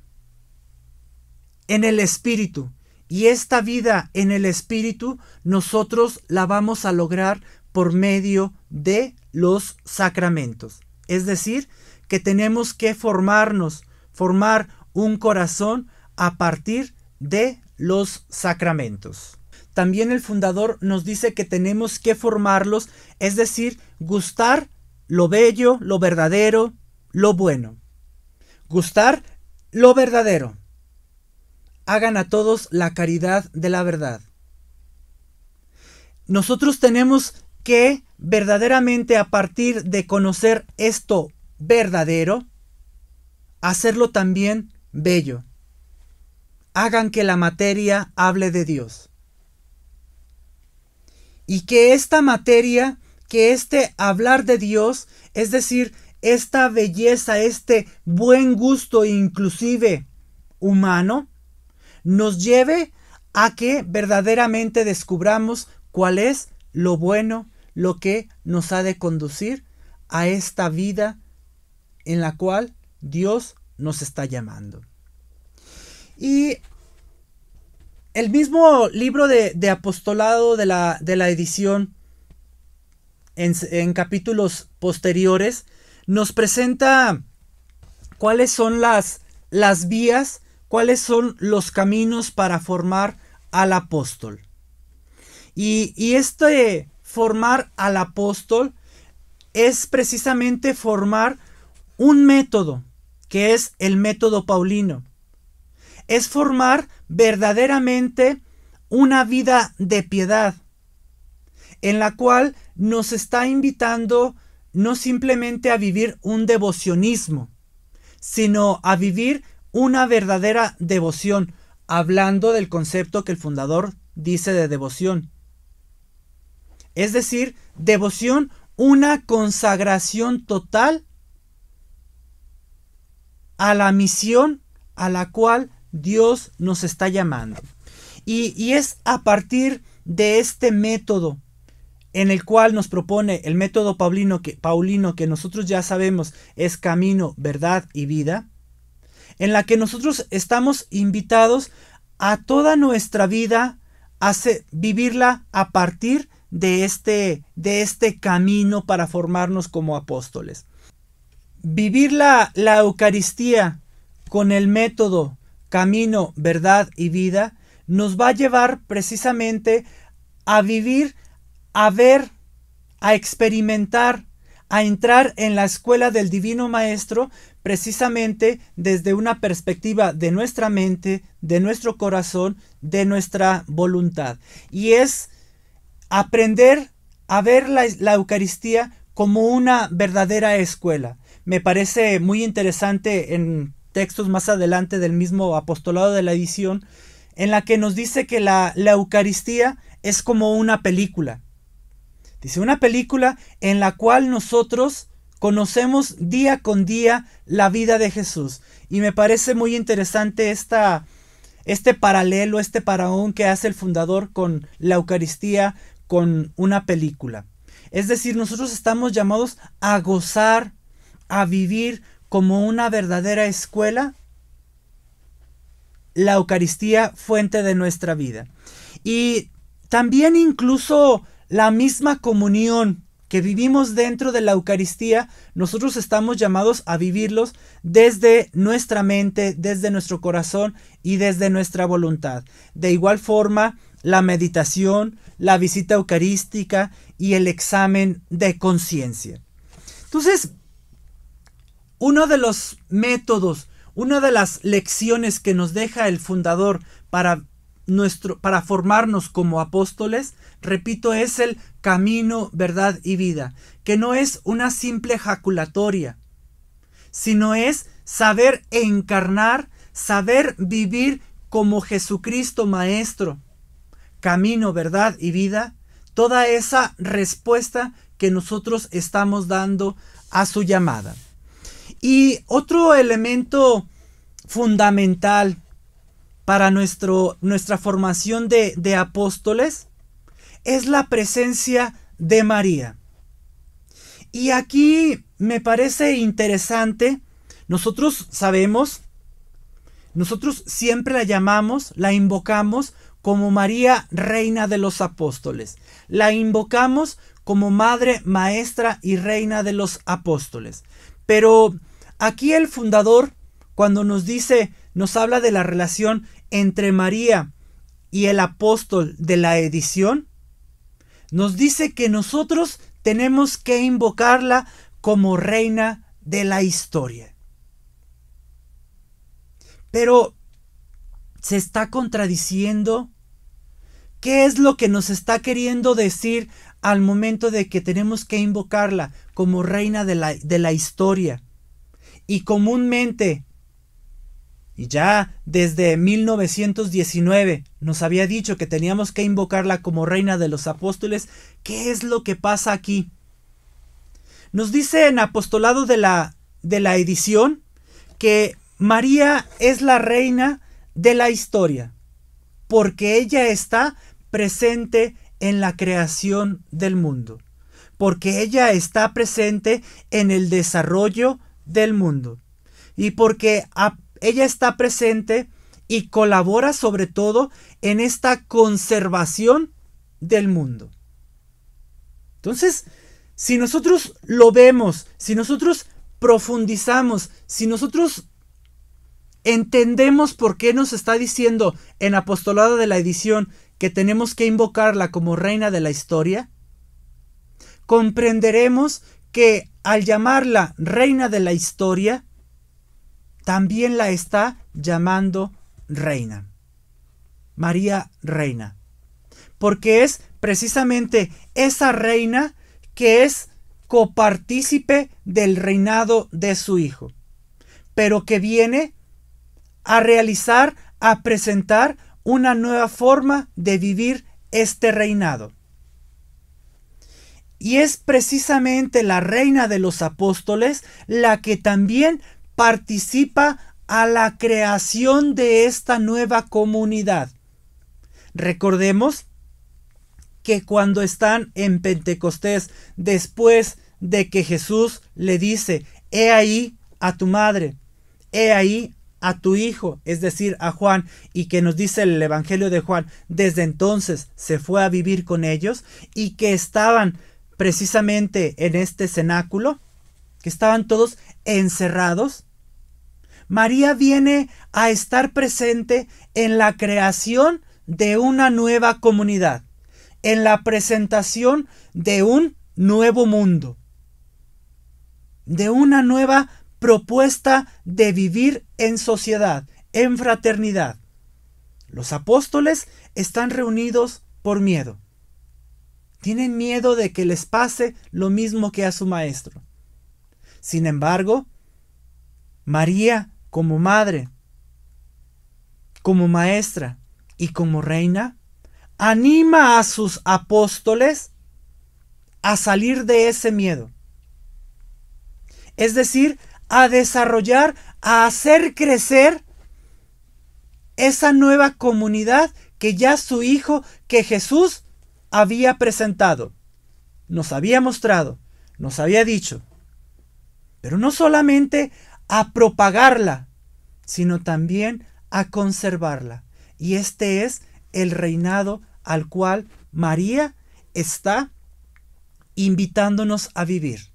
en el Espíritu. Y esta vida en el Espíritu nosotros la vamos a lograr por medio de los sacramentos. Es decir, que tenemos que formar un corazón a partir de los sacramentos. También el fundador nos dice que tenemos que formarlos, es decir, gustar lo bello, lo verdadero, lo bueno. Gustar lo verdadero. Hagan a todos la caridad de la verdad. Nosotros tenemos que verdaderamente, a partir de conocer esto verdadero, hacerlo también bello. Hagan que la materia hable de Dios. Y que esta materia, que este hablar de Dios, es decir, esta belleza, este buen gusto inclusive humano, nos lleve a que verdaderamente descubramos cuál es lo bueno, lo que nos ha de conducir a esta vida en la cual Dios nos está llamando. Y el mismo libro de apostolado de la edición en capítulos posteriores nos presenta cuáles son las vías, cuáles son los caminos para formar al apóstol. Y este formar al apóstol es precisamente formar un método, que es el método paulino. Es formar verdaderamente una vida de piedad, en la cual nos está invitando no simplemente a vivir un devocionismo, sino a vivir una verdadera devoción, hablando del concepto que el fundador dice de devoción. Es decir, devoción, una consagración total a la misión a la cual Dios nos está llamando. Y es a partir de este método en el cual nos propone el método paulino que nosotros ya sabemos es camino, verdad y vida, en la que nosotros estamos invitados a toda nuestra vida a vivirla a partir de este camino para formarnos como apóstoles. Vivir la Eucaristía con el método camino, verdad y vida nos va a llevar precisamente a vivir, a ver, a experimentar, a entrar en la escuela del Divino Maestro precisamente desde una perspectiva de nuestra mente, de nuestro corazón, de nuestra voluntad. Y es aprender a ver la Eucaristía como una verdadera escuela. Me parece muy interesante en textos más adelante del mismo apostolado de la edición, en la que nos dice que la Eucaristía es como una película. Dice, una película en la cual nosotros conocemos día con día la vida de Jesús. Y me parece muy interesante este paralelo, este paragón que hace el fundador con la Eucaristía, con una película. Es decir, nosotros estamos llamados a gozar, a vivir como una verdadera escuela la Eucaristía, fuente de nuestra vida. Y también incluso la misma comunión que vivimos dentro de la Eucaristía, nosotros estamos llamados a vivirlos desde nuestra mente, desde nuestro corazón y desde nuestra voluntad. De igual forma, la meditación, la visita eucarística y el examen de conciencia. Entonces, uno de los métodos, una de las lecciones que nos deja el fundador para formarnos como apóstoles, repito, es el camino, verdad y vida, que no es una simple ejaculatoria, sino es saber encarnar, saber vivir como Jesucristo Maestro, camino, verdad y vida, toda esa respuesta que nosotros estamos dando a su llamada. Y otro elemento fundamental para nuestra formación de apóstoles es la presencia de María. Y aquí me parece interesante, nosotros sabemos, nosotros siempre la llamamos, la invocamos como María, Reina de los Apóstoles. La invocamos como Madre, Maestra y Reina de los Apóstoles. Pero aquí el fundador, cuando nos habla de la relación entre María y el apóstol de la edición, nos dice que nosotros tenemos que invocarla como reina de la historia. Pero se está contradiciendo. ¿Qué es lo que nos está queriendo decir al momento de que tenemos que invocarla como reina de la historia? Y comúnmente, y ya desde 1919 nos había dicho que teníamos que invocarla como reina de los apóstoles. ¿Qué es lo que pasa aquí? Nos dice en Apostolado de la edición que María es la reina de la historia. porque ella está presente en la creación del mundo, porque ella está presente en el desarrollo del mundo y porque ella está presente y colabora sobre todo en esta conservación del mundo. Entonces, si nosotros lo vemos, si nosotros profundizamos, si nosotros entendemos por qué nos está diciendo en Apostolado de la Edición que tenemos que invocarla como reina de la historia, comprenderemos que al llamarla reina de la historia, también la está llamando reina. María reina. Porque es precisamente esa reina que es copartícipe del reinado de su hijo, pero que viene a realizar, a presentar una nueva forma de vivir este reinado. Y es precisamente la reina de los apóstoles la que también participa a la creación de esta nueva comunidad. Recordemos que cuando están en Pentecostés, después de que Jesús le dice, he ahí a tu madre, he ahí a tu hijo, es decir, a Juan, y que nos dice el Evangelio de Juan, desde entonces se fue a vivir con ellos y que estaban precisamente en este cenáculo, que estaban todos encerrados. María viene a estar presente en la creación de una nueva comunidad, en la presentación de un nuevo mundo, de una nueva propuesta de vivir en sociedad, en fraternidad. Los apóstoles están reunidos por miedo. Tienen miedo de que les pase lo mismo que a su maestro. Sin embargo, María, como madre, como maestra y como reina, anima a sus apóstoles a salir de ese miedo. Es decir, a desarrollar, a hacer crecer esa nueva comunidad que ya su Hijo, que Jesús, había presentado, nos había mostrado, nos había dicho. Pero no solamente a propagarla, sino también a conservarla. Y este es el reinado al cual María está invitándonos a vivir.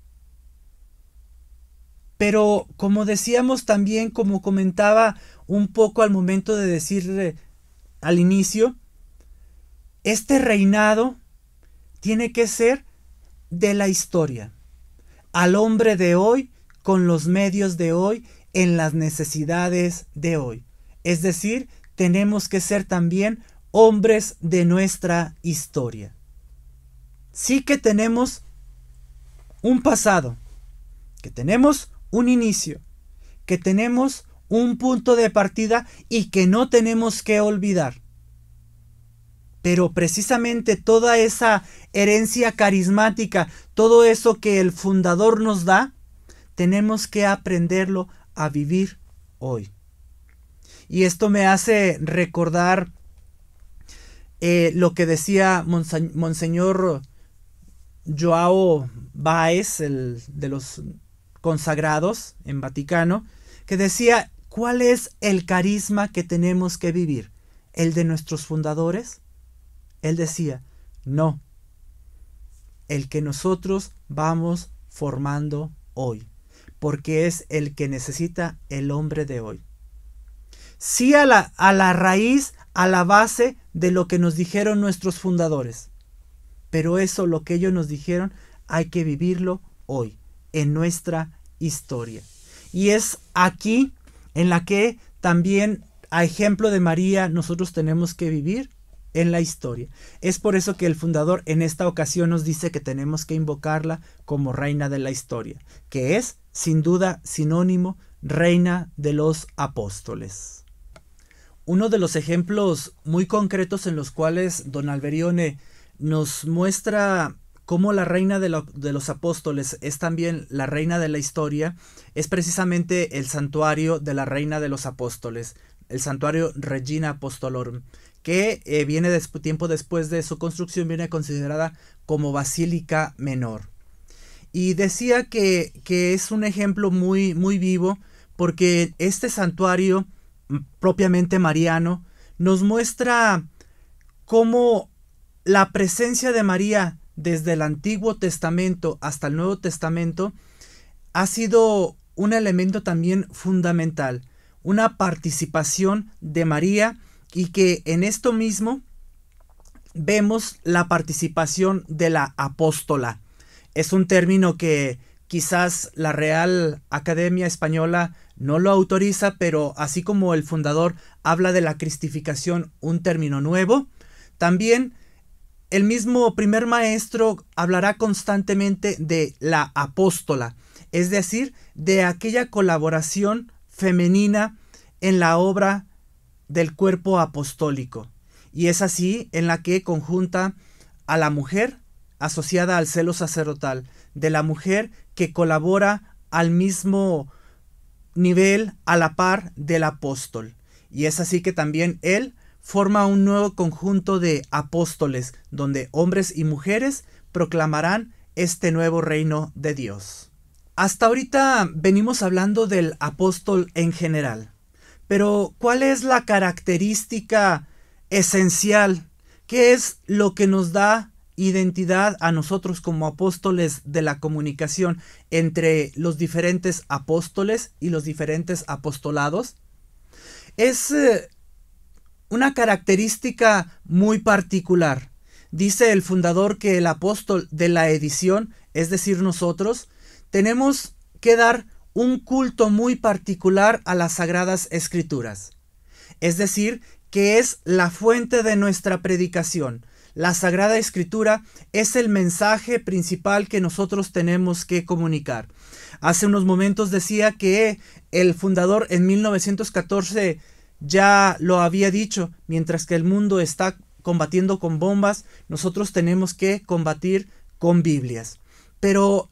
Pero como decíamos también, como comentaba un poco al momento de decir al inicio, este reinado tiene que ser de la historia, al hombre de hoy, con los medios de hoy, en las necesidades de hoy. Es decir, tenemos que ser también hombres de nuestra historia. Sí que tenemos un pasado, que tenemos un inicio, que tenemos un punto de partida y que no tenemos que olvidar. Pero precisamente toda esa herencia carismática, todo eso que el fundador nos da, tenemos que aprenderlo a vivir hoy. Y esto me hace recordar lo que decía Monseñor Joao Báez, el de los consagrados en Vaticano, que decía, ¿cuál es el carisma que tenemos que vivir? ¿El de nuestros fundadores? Él decía, no, el que nosotros vamos formando hoy, porque es el que necesita el hombre de hoy. Sí a la raíz, a la base de lo que nos dijeron nuestros fundadores, pero eso, lo que ellos nos dijeron, hay que vivirlo hoy, en nuestra historia. Y es aquí en la que también, a ejemplo de María, nosotros tenemos que vivir en la historia. Es por eso que el fundador en esta ocasión nos dice que tenemos que invocarla como reina de la historia, que es, sin duda, sinónimo, reina de los apóstoles. Uno de los ejemplos muy concretos en los cuales don Alberione nos muestra cómo la reina de los apóstoles es también la reina de la historia es precisamente el santuario de la reina de los apóstoles, el santuario Regina Apostolorum, que viene tiempo después de su construcción, viene considerada como basílica menor. Y decía que es un ejemplo muy, muy vivo, porque este santuario propiamente mariano nos muestra cómo la presencia de María desde el Antiguo Testamento hasta el Nuevo Testamento ha sido un elemento también fundamental, una participación de María, y que en esto mismo vemos la participación de la apóstola. Es un término que quizás la Real Academia Española no lo autoriza, pero así como el fundador habla de la cristificación, un término nuevo, también el mismo primer maestro hablará constantemente de la apóstola, es decir, de aquella colaboración femenina en la obra del cuerpo apostólico. Y es así en la que conjunta a la mujer asociada al celo sacerdotal, de la mujer que colabora al mismo nivel, a la par del apóstol. Y es así que también él forma un nuevo conjunto de apóstoles, donde hombres y mujeres proclamarán este nuevo reino de Dios. Hasta ahorita venimos hablando del apóstol en general, pero ¿cuál es la característica esencial? ¿Qué es lo que nos da identidad a nosotros como apóstoles de la comunicación entre los diferentes apóstoles y los diferentes apostolados? Es una característica muy particular. Dice el fundador que el apóstol de la edición, es decir, nosotros, tenemos que dar un culto muy particular a las Sagradas Escrituras. Es decir, que es la fuente de nuestra predicación. La Sagrada Escritura es el mensaje principal que nosotros tenemos que comunicar. Hace unos momentos decía que el fundador en 1914 ya lo había dicho: mientras que el mundo está combatiendo con bombas, nosotros tenemos que combatir con Biblias. Pero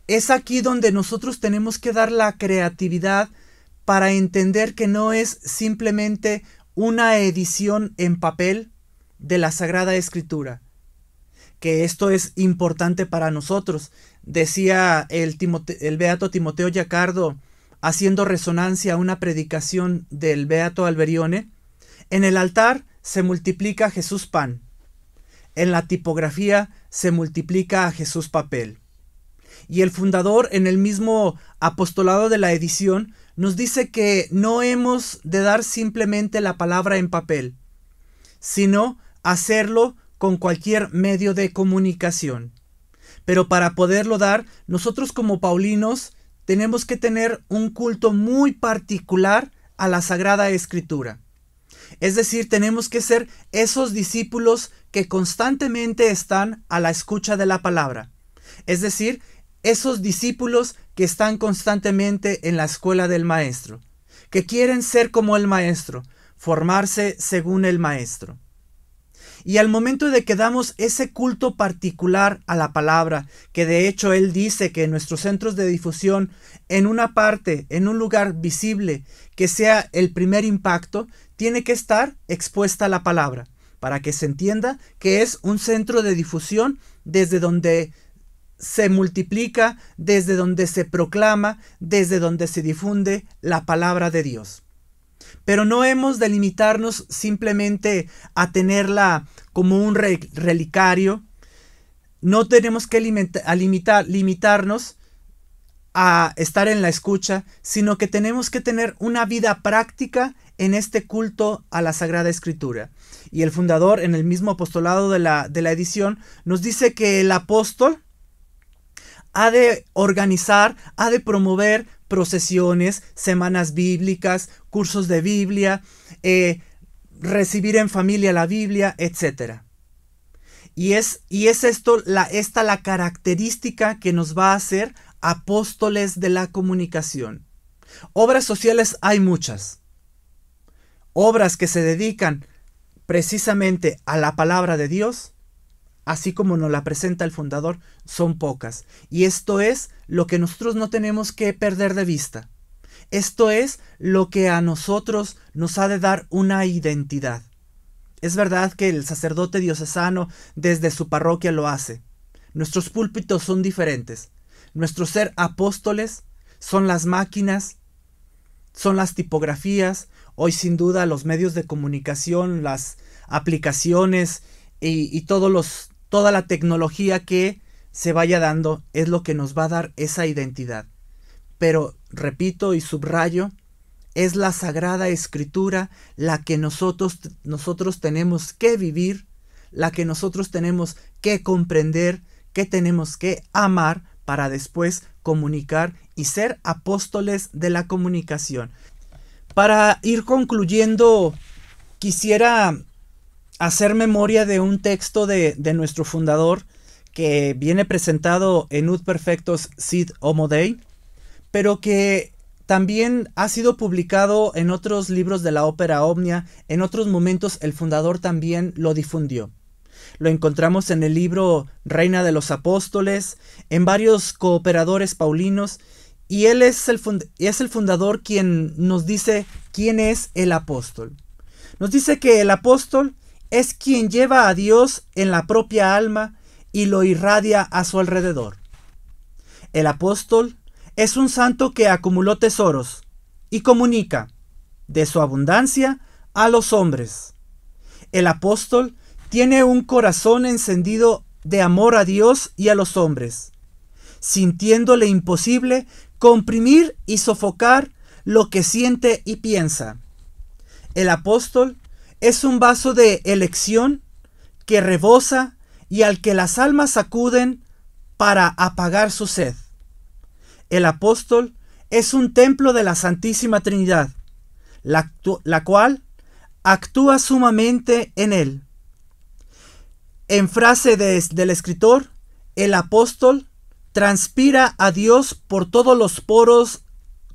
es aquí donde nosotros tenemos que dar la creatividad para entender que no es simplemente una edición en papel de la Sagrada Escritura, que esto es importante para nosotros. Decía el beato Timoteo Giacardo, haciendo resonancia a una predicación del beato Alberione: en el altar se multiplica a Jesús pan, en la tipografía se multiplica a Jesús papel. Y el fundador, en el mismo apostolado de la edición, nos dice que no hemos de dar simplemente la palabra en papel, sino hacerlo con cualquier medio de comunicación. Pero para poderlo dar, nosotros como paulinos tenemos que tener un culto muy particular a la Sagrada Escritura. Es decir, tenemos que ser esos discípulos que constantemente están a la escucha de la palabra. Es decir, esos discípulos que están constantemente en la escuela del maestro, que quieren ser como el maestro, formarse según el maestro. Y al momento de que damos ese culto particular a la palabra, que de hecho él dice que en nuestros centros de difusión, en una parte, en un lugar visible, que sea el primer impacto, tiene que estar expuesta la palabra, para que se entienda que es un centro de difusión desde donde se multiplica, desde donde se proclama, desde donde se difunde la palabra de Dios. Pero no hemos de limitarnos simplemente a tenerla como un relicario. No tenemos que limitarnos a estar en la escucha, sino que tenemos que tener una vida práctica en este culto a la Sagrada Escritura. Y el fundador, en el mismo apostolado de la edición, nos dice que el apóstol ha de organizar, ha de promover procesiones, semanas bíblicas, cursos de Biblia, recibir en familia la Biblia, etc. Y es esta la característica que nos va a hacer apóstoles de la comunicación. Obras sociales hay muchas. Obras que se dedican precisamente a la palabra de Dios, así como nos la presenta el fundador, son pocas. Y esto es lo que nosotros no tenemos que perder de vista. Esto es lo que a nosotros nos ha de dar una identidad. Es verdad que el sacerdote diocesano desde su parroquia lo hace. Nuestros púlpitos son diferentes. Nuestro ser apóstoles son las máquinas, son las tipografías, hoy sin duda los medios de comunicación, las aplicaciones y toda la tecnología que se vaya dando es lo que nos va a dar esa identidad. Pero, repito y subrayo, es la Sagrada Escritura la que nosotros tenemos que vivir, la que nosotros tenemos que comprender, que tenemos que amar para después comunicar y ser apóstoles de la comunicación. Para ir concluyendo, quisiera hacer memoria de un texto de nuestro fundador que viene presentado en Ut Perfectos Sit Homo Dei, pero que también ha sido publicado en otros libros de la Ópera Omnia. En otros momentos el fundador también lo difundió. Lo encontramos en el libro Reina de los Apóstoles, en varios cooperadores paulinos, y él es el fundador quien nos dice quién es el apóstol. Nos dice que el apóstol es quien lleva a Dios en la propia alma y lo irradia a su alrededor. El apóstol es un santo que acumuló tesoros y comunica de su abundancia a los hombres. El apóstol tiene un corazón encendido de amor a Dios y a los hombres, sintiéndole imposible comprimir y sofocar lo que siente y piensa. El apóstol es un vaso de elección que rebosa y al que las almas acuden para apagar su sed. El apóstol es un templo de la Santísima Trinidad, la cual actúa sumamente en él. En frase del escritor, el apóstol transpira a Dios por todos los poros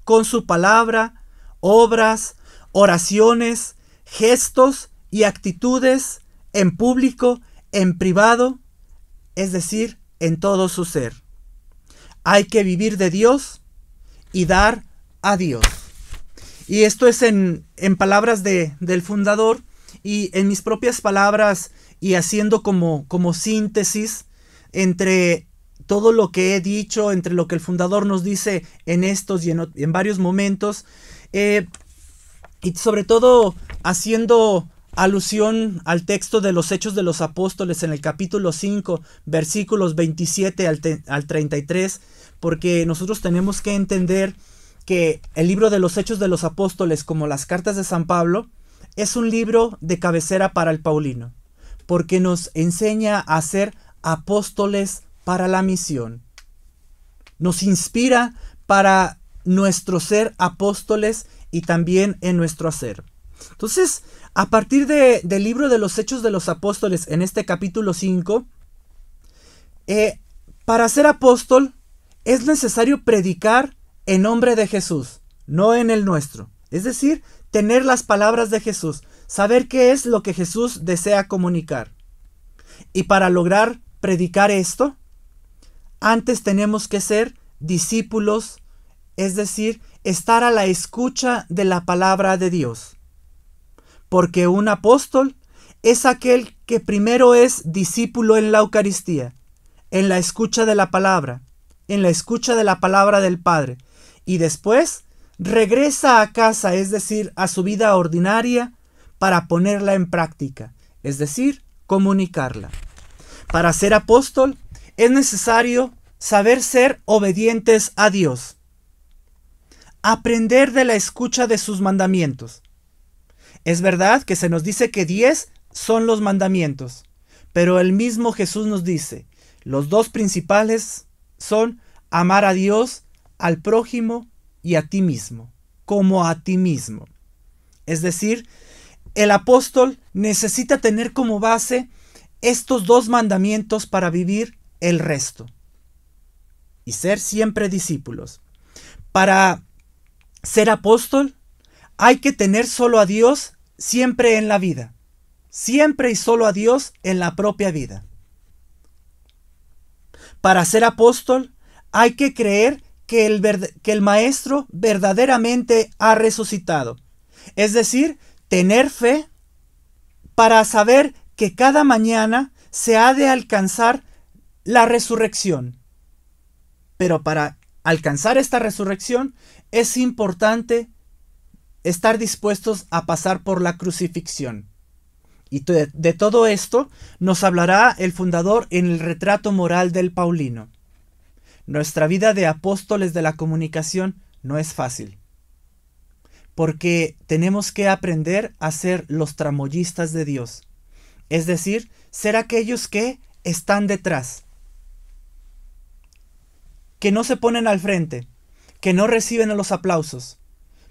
con su palabra, obras, oraciones, gestos y actitudes en público, en privado, es decir, en todo su ser. Hay que vivir de Dios y dar a Dios. Y esto es en palabras del fundador, y en mis propias palabras, y haciendo como síntesis entre todo lo que he dicho, entre lo que el fundador nos dice en estos y en varios momentos, y sobre todo haciendo alusión al texto de los Hechos de los Apóstoles en el capítulo 5, versículos 27 al 33, porque nosotros tenemos que entender que el libro de los Hechos de los Apóstoles, como las cartas de San Pablo, es un libro de cabecera para el paulino, porque nos enseña a ser apóstoles para la misión. Nos inspira para nuestro ser apóstoles y también en nuestro hacer. Entonces, a partir del libro de los Hechos de los Apóstoles, en este capítulo 5, para ser apóstol es necesario predicar en nombre de Jesús, no en el nuestro. Es decir, tener las palabras de Jesús, saber qué es lo que Jesús desea comunicar. Y para lograr predicar esto, antes tenemos que ser discípulos, es decir, estar a la escucha de la palabra de Dios. Porque un apóstol es aquel que primero es discípulo en la Eucaristía, en la escucha de la palabra, en la escucha de la palabra del Padre, y después regresa a casa, es decir, a su vida ordinaria, para ponerla en práctica, es decir, comunicarla. Para ser apóstol es necesario saber ser obedientes a Dios, aprender de la escucha de sus mandamientos. Es verdad que se nos dice que 10 son los mandamientos, pero el mismo Jesús nos dice, los dos principales son amar a Dios, al prójimo y a ti mismo, como a ti mismo. Es decir, el apóstol necesita tener como base estos dos mandamientos para vivir el resto y ser siempre discípulos. Para ser apóstol hay que tener solo a Dios siempre en la vida, siempre y solo a Dios en la propia vida. Para ser apóstol hay que creer que el Maestro verdaderamente ha resucitado, es decir, tener fe para saber que cada mañana se ha de alcanzar la resurrección. Pero para alcanzar esta resurrección es importante estar dispuestos a pasar por la crucifixión. Y de todo esto nos hablará el fundador en el retrato moral del Paulino. Nuestra vida de apóstoles de la comunicación no es fácil, porque tenemos que aprender a ser los tramoyistas de Dios, es decir, ser aquellos que están detrás, que no se ponen al frente, que no reciben los aplausos,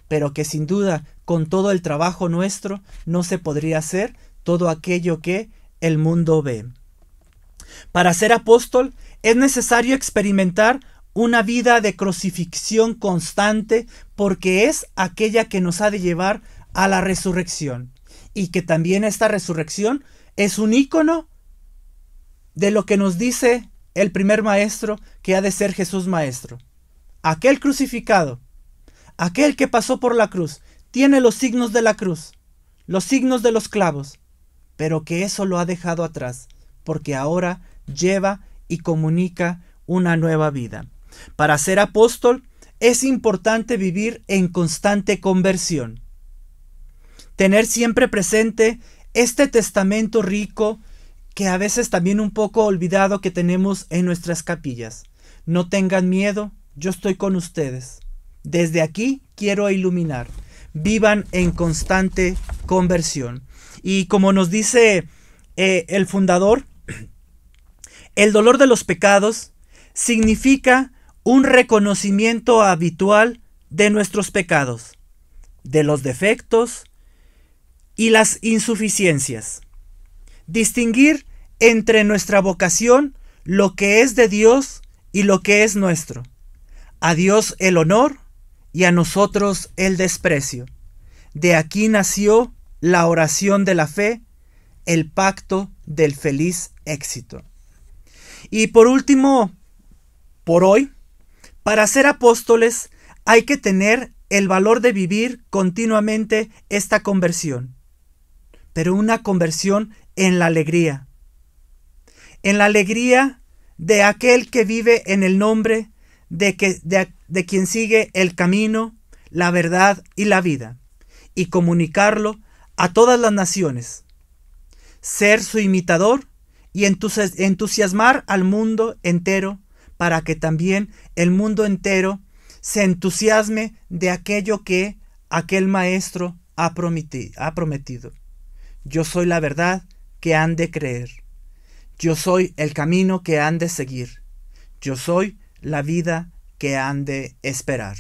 pero que sin duda con todo el trabajo nuestro no se podría hacer todo aquello que el mundo ve. Para ser apóstol es necesario experimentar una vida de crucifixión constante, porque es aquella que nos ha de llevar a la resurrección, y que también esta resurrección es un ícono de lo que nos dice el primer maestro que ha de ser Jesús maestro. Aquel crucificado, aquel que pasó por la cruz, tiene los signos de la cruz, los signos de los clavos, pero que eso lo ha dejado atrás, porque ahora lleva y comunica una nueva vida. Para ser apóstol es importante vivir en constante conversión, tener siempre presente este testamento rico que a veces también un poco olvidado que tenemos en nuestras capillas. No tengan miedo, yo estoy con ustedes. Desde aquí quiero iluminar. Vivan en constante conversión. Y como nos dice el fundador, el dolor de los pecados significa un reconocimiento habitual de nuestros pecados, de los defectos y las insuficiencias. Distinguir entre nuestra vocación, lo que es de Dios y lo que es nuestro. A Dios el honor y a nosotros el desprecio. De aquí nació la oración de la fe, el pacto del feliz éxito. Y por último, por hoy, para ser apóstoles hay que tener el valor de vivir continuamente esta conversión, pero una conversión en la alegría de aquel que vive en el nombre de quien sigue el camino, la verdad y la vida, y comunicarlo a todas las naciones, ser su imitador y entusiasmar al mundo entero, para que también el mundo entero se entusiasme de aquello que aquel maestro ha prometido. Yo soy la verdad que han de creer. Yo soy el camino que han de seguir. Yo soy la vida que han de esperar.